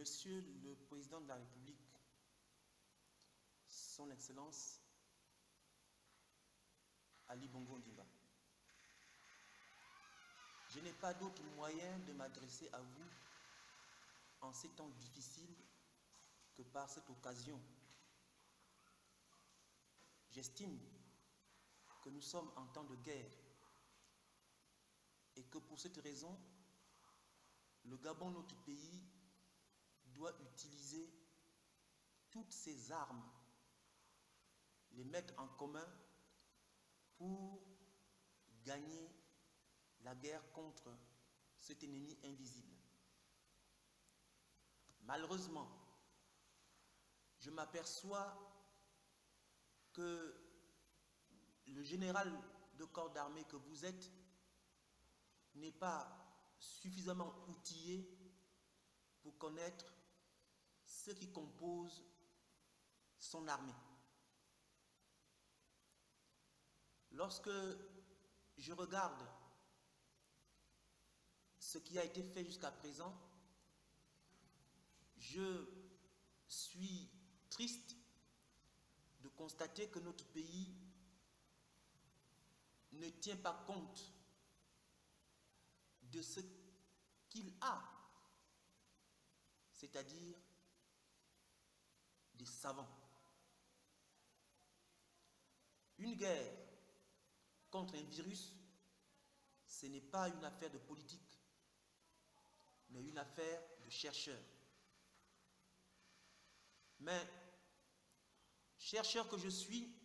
Monsieur le Président de la République, Son Excellence Ali Bongo Ondimba, je n'ai pas d'autre moyen de m'adresser à vous en ces temps difficiles que par cette occasion. J'estime que nous sommes en temps de guerre et que pour cette raison, le Gabon, notre pays, doit utiliser toutes ses armes, les mettre en commun pour gagner la guerre contre cet ennemi invisible. Malheureusement, je m'aperçois que le général de corps d'armée que vous êtes n'est pas suffisamment outillé pour connaître ce qui compose son armée. Lorsque je regarde ce qui a été fait jusqu'à présent, je suis triste de constater que notre pays ne tient pas compte de ce qu'il a, c'est-à-dire des savants. Une guerre contre un virus, ce n'est pas une affaire de politique, mais une affaire de chercheurs. Mais, chercheur que je suis,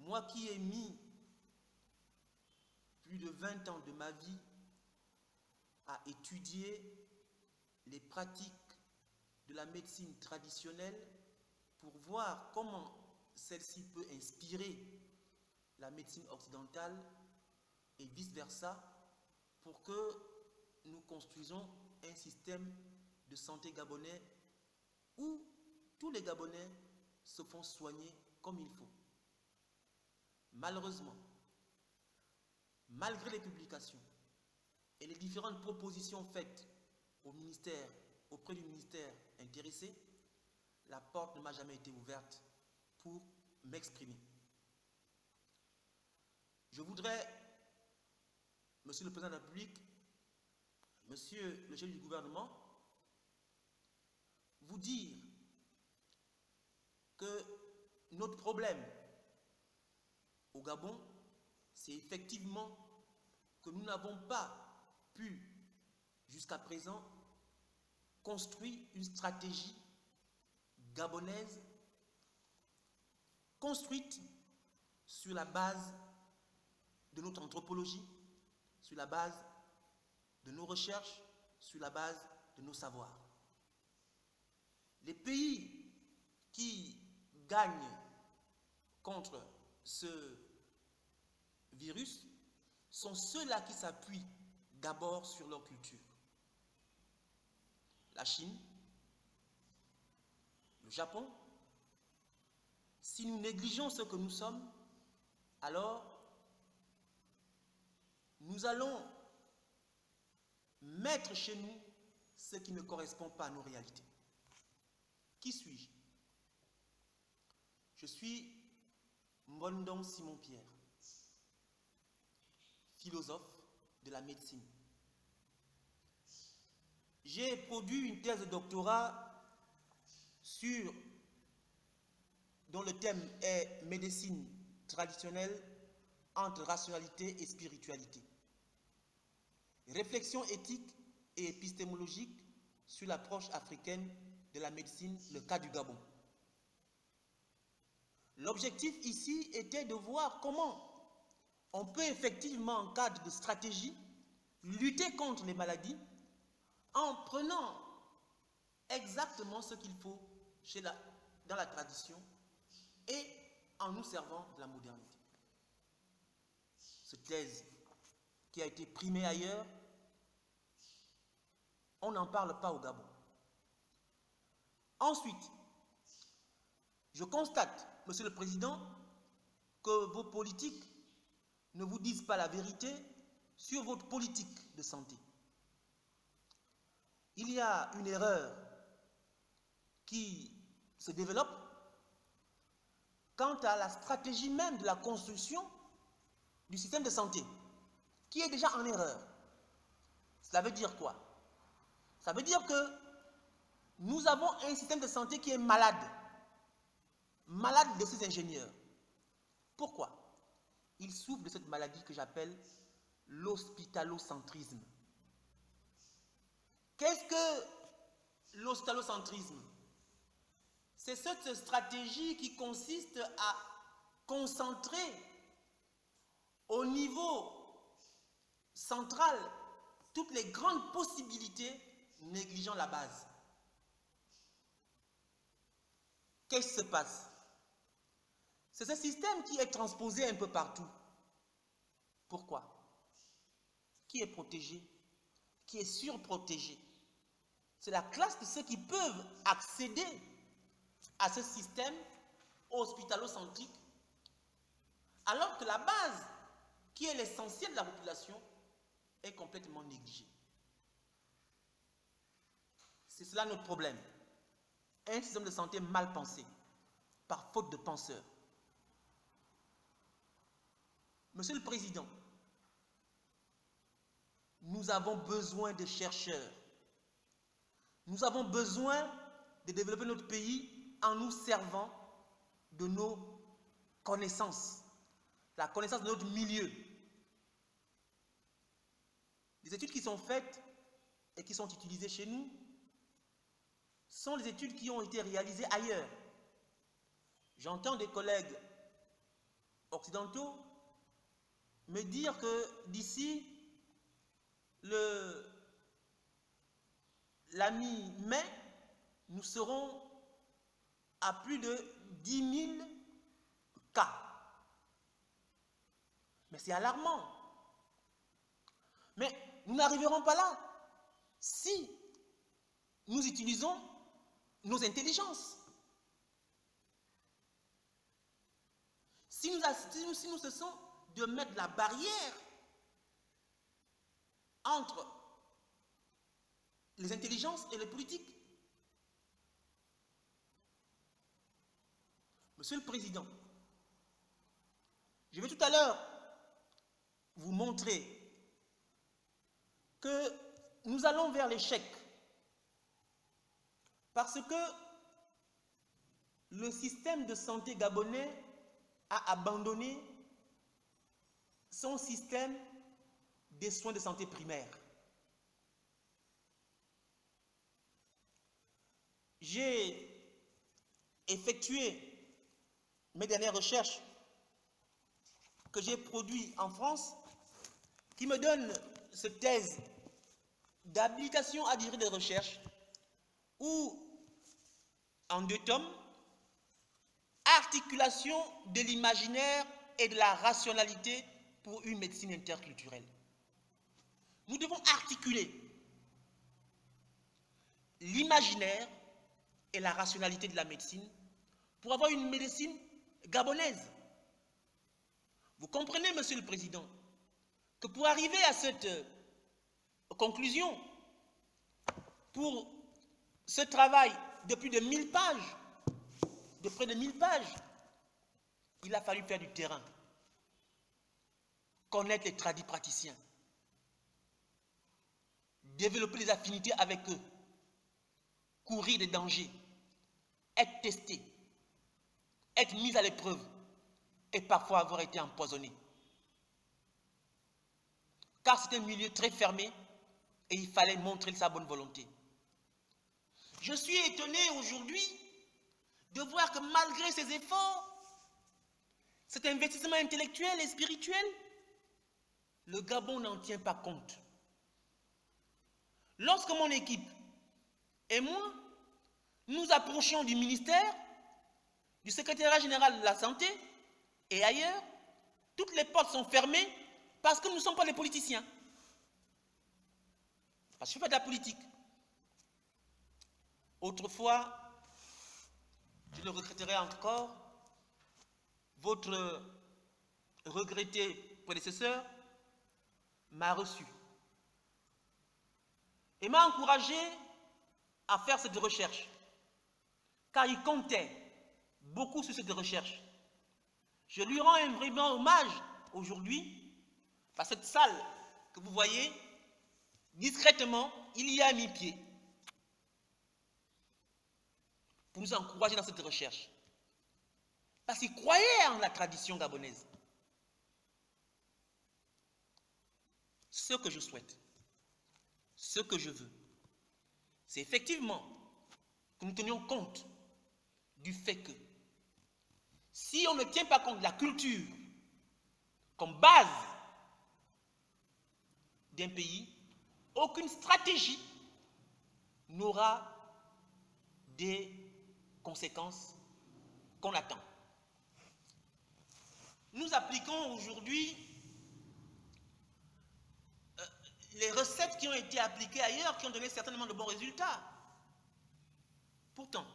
moi qui ai mis plus de 20 ans de ma vie à étudier les pratiques de la médecine traditionnelle pour voir comment celle-ci peut inspirer la médecine occidentale et vice-versa pour que nous construisons un système de santé gabonais où tous les Gabonais se font soigner comme il faut. Malheureusement, malgré les publications et les différentes propositions faites au ministère, auprès du ministère intéressé, la porte ne m'a jamais été ouverte pour m'exprimer. Je voudrais, Monsieur le Président de la République, Monsieur le chef du gouvernement, vous dire que notre problème au Gabon, c'est effectivement que nous n'avons pas pu, jusqu'à présent, construire une stratégie gabonaise construite sur la base de notre anthropologie, sur la base de nos recherches, sur la base de nos savoirs. Les pays qui gagnent contre ce virus sont ceux-là qui s'appuient d'abord sur leur culture. La Chine, le Japon. Si nous négligeons ce que nous sommes, alors nous allons mettre chez nous ce qui ne correspond pas à nos réalités. Qui suis-je? Je suis Mbondong Simon-Pierre, philosophe de la médecine. J'ai produit une thèse de doctorat dont le thème est médecine traditionnelle entre rationalité et spiritualité. Réflexion éthique et épistémologique sur l'approche africaine de la médecine, le cas du Gabon. L'objectif ici était de voir comment on peut effectivement, en cadre de stratégie, lutter contre les maladies en prenant exactement ce qu'il faut dans la tradition et en nous servant de la modernité. Cette thèse qui a été primée ailleurs, on n'en parle pas au Gabon. Ensuite, je constate, Monsieur le Président, que vos politiques ne vous disent pas la vérité sur votre politique de santé. il y a une erreur qui se développe quant à la stratégie même de la construction du système de santé, qui est déjà en erreur. Cela veut dire quoi? Ça veut dire que nous avons un système de santé qui est malade, malade de ses ingénieurs. Pourquoi? Il souffre de cette maladie que j'appelle l'hospitalocentrisme. Qu'est-ce que l'hospitalocentrisme? C'est cette stratégie qui consiste à concentrer au niveau central toutes les grandes possibilités, négligeant la base. Qu'est-ce qui se passe? C'est ce système qui est transposé un peu partout. Pourquoi? Qui est protégé? Qui est surprotégé? C'est la classe de ceux qui peuvent accéder à ce système hospitalo-centrique, alors que la base, qui est l'essentiel de la population, est complètement négligée. C'est cela notre problème. Un système de santé mal pensé, par faute de penseurs. Monsieur le Président, nous avons besoin de chercheurs. Nous avons besoin de développer notre pays en nous servant de nos connaissances, la connaissance de notre milieu. Les études qui sont faites et qui sont utilisées chez nous sont les études qui ont été réalisées ailleurs. J'entends des collègues occidentaux me dire que d'ici la mi-mai, nous serons à plus de 10 000 cas. Mais c'est alarmant. Mais nous n'arriverons pas là si nous utilisons nos intelligences. Si nous cessons de mettre la barrière entre les intelligences et les politiques. Monsieur le Président, je vais tout à l'heure vous montrer que nous allons vers l'échec parce que le système de santé gabonais a abandonné son système des soins de santé primaires. J'ai effectué mes dernières recherches que j'ai produites en France qui me donnent cette thèse d'habilitation à diriger des recherches où, en 2 tomes, articulation de l'imaginaire et de la rationalité pour une médecine interculturelle. Nous devons articuler l'imaginaire et la rationalité de la médecine pour avoir une médecine gabonaise. Vous comprenez, Monsieur le Président, que pour arriver à cette conclusion, pour ce travail de plus de 1000 pages, de près de 1000 pages, il a fallu faire du terrain, connaître les tradipraticiens, développer des affinités avec eux, courir des dangers, être testé, être mis à l'épreuve et parfois avoir été empoisonné. Car c'est un milieu très fermé et il fallait montrer sa bonne volonté. Je suis étonné aujourd'hui de voir que malgré ces efforts, cet investissement intellectuel et spirituel, le Gabon n'en tient pas compte. Lorsque mon équipe et moi, nous approchons du ministère, du secrétariat général de la santé et ailleurs, toutes les portes sont fermées parce que nous ne sommes pas des politiciens. Parce que je fais de la politique. Autrefois, je le regretterai encore, votre regretté prédécesseur m'a reçu et m'a encouragé à faire cette recherche, car il comptait beaucoup sur cette recherche. Je lui rends un vraiment hommage aujourd'hui, par cette salle que vous voyez, discrètement, il y a mis pied pour nous encourager dans cette recherche. Parce qu'il croyait en la tradition gabonaise. Ce que je souhaite, ce que je veux, c'est effectivement que nous tenions compte du fait que si on ne tient pas compte de la culture comme base d'un pays, aucune stratégie n'aura des conséquences qu'on attend. Nous appliquons aujourd'hui les recettes qui ont été appliquées ailleurs, qui ont donné certainement de bons résultats. Pourtant,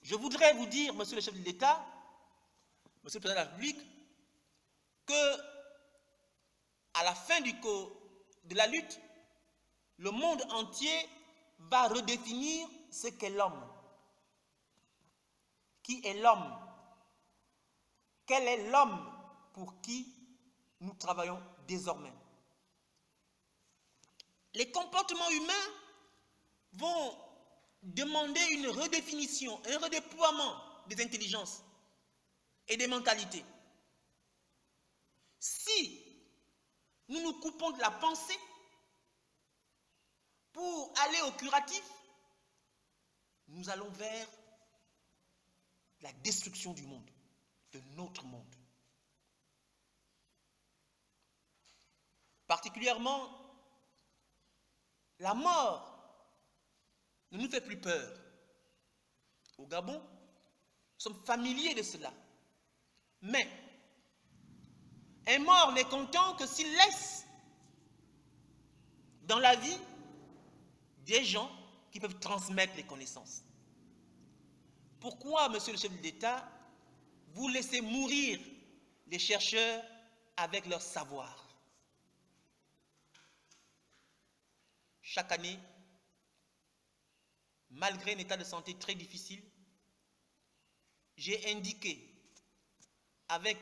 je voudrais vous dire, monsieur le chef de l'État, monsieur le président de la République, que à la fin de la lutte, le monde entier va redéfinir ce qu'est l'homme. Qui est l'homme? Quel est l'homme pour qui nous travaillons désormais? Les comportements humains vont demander une redéfinition, un redéploiement des intelligences et des mentalités. Si nous nous coupons de la pensée pour aller au curatif, nous allons vers la destruction du monde, de notre monde. Particulièrement, la mort ne nous fait plus peur. Au Gabon, nous sommes familiers de cela. Mais un mort n'est content que s'il laisse dans la vie des gens qui peuvent transmettre les connaissances. Pourquoi, monsieur le chef de l'État, vous laissez mourir les chercheurs avec leur savoir? Chaque année, malgré un état de santé très difficile, j'ai indiqué avec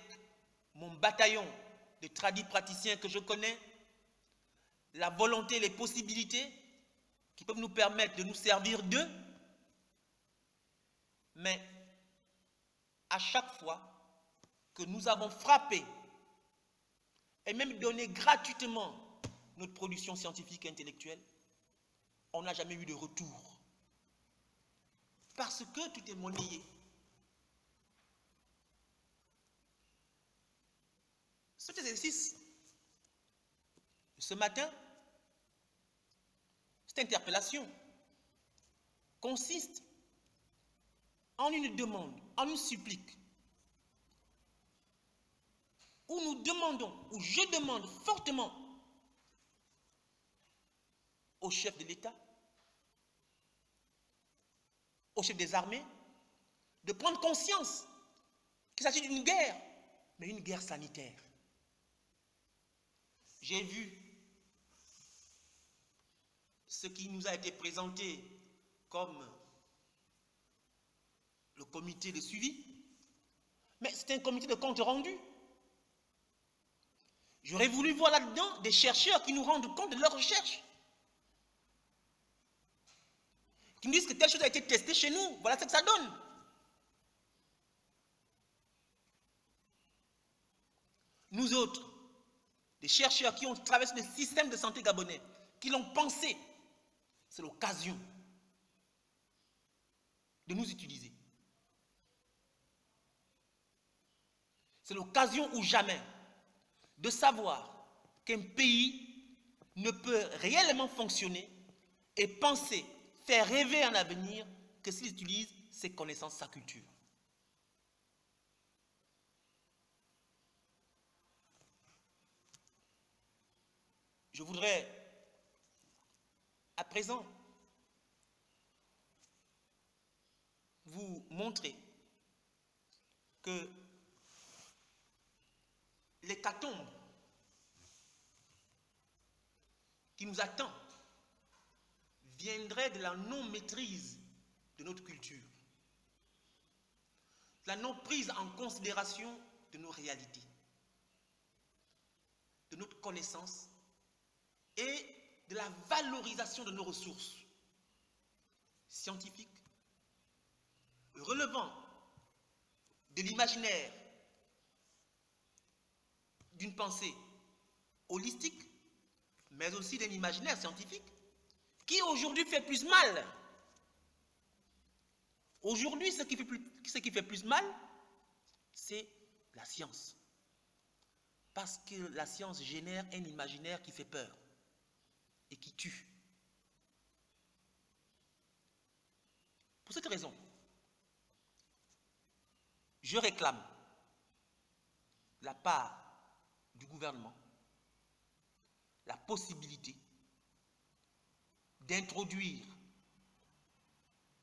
mon bataillon de tradis praticiens que je connais la volonté et les possibilités qui peuvent nous permettre de nous servir d'eux. Mais à chaque fois que nous avons frappé et même donné gratuitement notre production scientifique et intellectuelle, on n'a jamais eu de retour. Parce que tout est monnayé. Cet exercice, ce matin, cette interpellation consiste en une demande, en une supplique, où nous demandons, où je demande fortement au chef de l'État, au chef des armées, de prendre conscience qu'il s'agit d'une guerre, mais une guerre sanitaire. J'ai vu ce qui nous a été présenté comme le comité de suivi, mais c'est un comité de compte rendu. J'aurais voulu voir là-dedans des chercheurs qui nous rendent compte de leurs recherches, qui nous disent que telle chose a été testée chez nous, voilà ce que ça donne. Nous autres, des chercheurs qui ont traversé le système de santé gabonais, qui l'ont pensé, c'est l'occasion de nous utiliser. C'est l'occasion ou jamais de savoir qu'un pays ne peut réellement fonctionner et penser, faire rêver un avenir que s'il utilise ses connaissances, sa culture. Je voudrais à présent vous montrer que l'hécatombe qui nous attend viendrait de la non-maîtrise de notre culture, de la non-prise en considération de nos réalités, de notre connaissance et de la valorisation de nos ressources scientifiques, relevant de l'imaginaire d'une pensée holistique, mais aussi d'un imaginaire scientifique qui aujourd'hui fait plus mal. Aujourd'hui, ce qui fait plus mal, c'est la science. Parce que la science génère un imaginaire qui fait peur et qui tue. Pour cette raison, je réclame de la part du gouvernement la possibilité d'introduire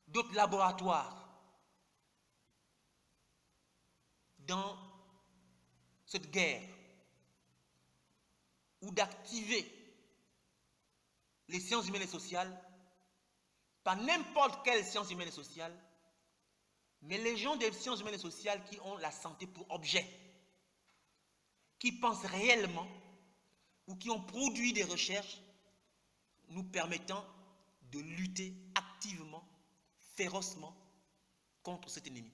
d'autres laboratoires dans cette guerre ou d'activer les sciences humaines et sociales, pas n'importe quelle science humaine et sociale, mais les gens des sciences humaines et sociales qui ont la santé pour objet, qui pensent réellement ou qui ont produit des recherches nous permettant de lutter activement, férocement contre cet ennemi.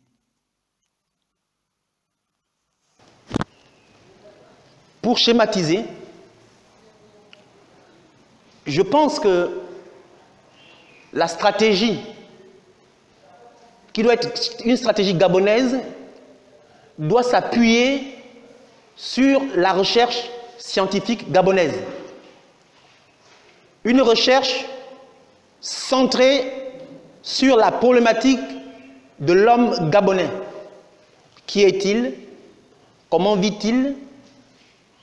Pour schématiser, je pense que la stratégie, qui doit être une stratégie gabonaise, doit s'appuyer sur la recherche scientifique gabonaise. Une recherche centrée sur la problématique de l'homme gabonais. Qui est-il? Comment vit-il?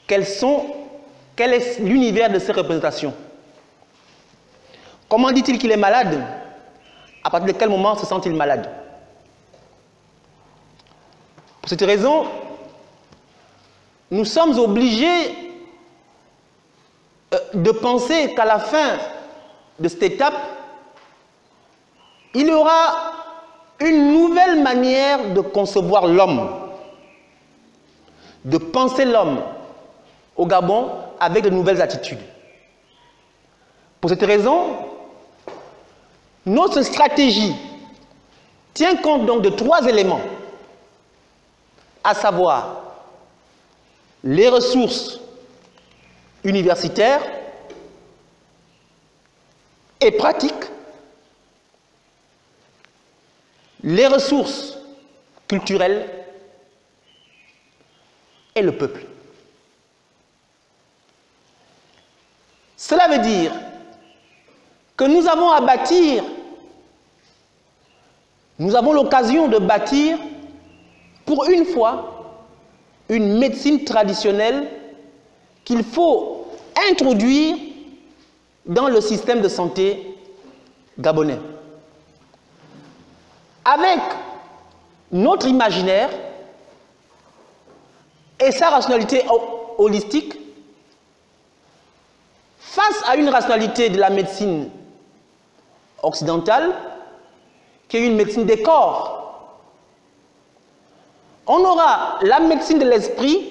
Quel est l'univers de ses représentations? Comment dit-il qu'il est malade? À partir de quel moment se sent-il malade? Pour cette raison, nous sommes obligés de penser qu'à la fin de cette étape, il y aura une nouvelle manière de concevoir l'homme, de penser l'homme au Gabon avec de nouvelles attitudes. Pour cette raison, notre stratégie tient compte donc de 3 éléments, à savoir les ressources universitaires et pratiques, les ressources culturelles et le peuple. Cela veut dire que nous avons à bâtir, nous avons l'occasion de bâtir pour une fois une médecine traditionnelle qu'il faut introduire dans le système de santé gabonais. Avec notre imaginaire et sa rationalité holistique, face à une rationalité de la médecine occidentale, qui est une médecine des corps, on aura la médecine de l'esprit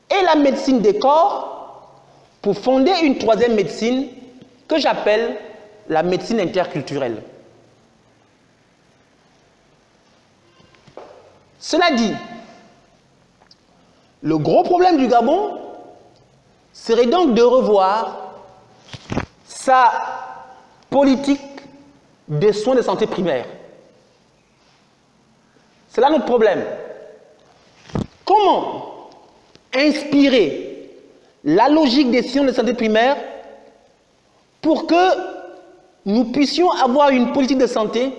et la médecine des corps pour fonder une 3e médecine que j'appelle la médecine interculturelle. Cela dit, le gros problème du Gabon serait donc de revoir sa politique des soins de santé primaire. C'est là notre problème. Comment inspirer la logique des sciences de santé primaire pour que nous puissions avoir une politique de santé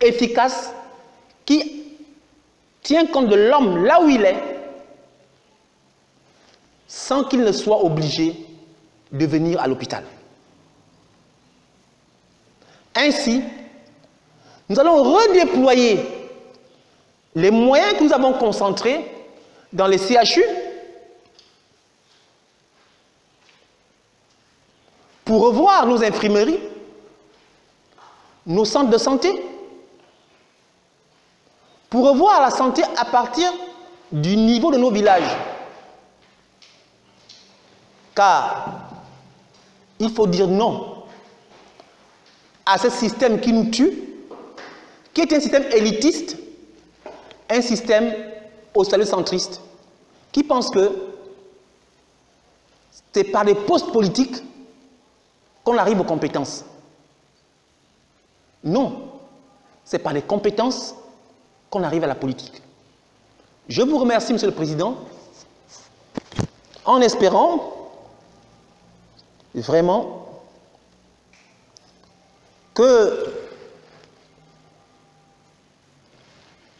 efficace qui tient compte de l'homme là où il est, sans qu'il ne soit obligé de venir à l'hôpital. Ainsi, nous allons redéployer les moyens que nous avons concentrés dans les CHU pour revoir nos infirmeries, nos centres de santé, pour revoir la santé à partir du niveau de nos villages. Car il faut dire non à ce système qui nous tue, qui est un système élitiste, un système occidentalocentriste, qui pense que c'est par des postes politiques qu'on arrive aux compétences. Non, c'est par les compétences qu'on arrive à la politique. Je vous remercie, Monsieur le Président, en espérant vraiment que,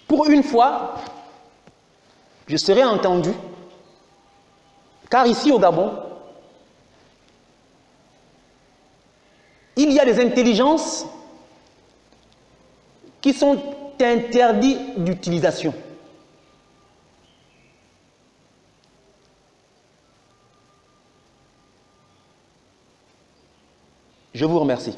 pour une fois, je serai entendu, car ici au Gabon, il y a des intelligences qui sont interdites d'utilisation. Je vous remercie.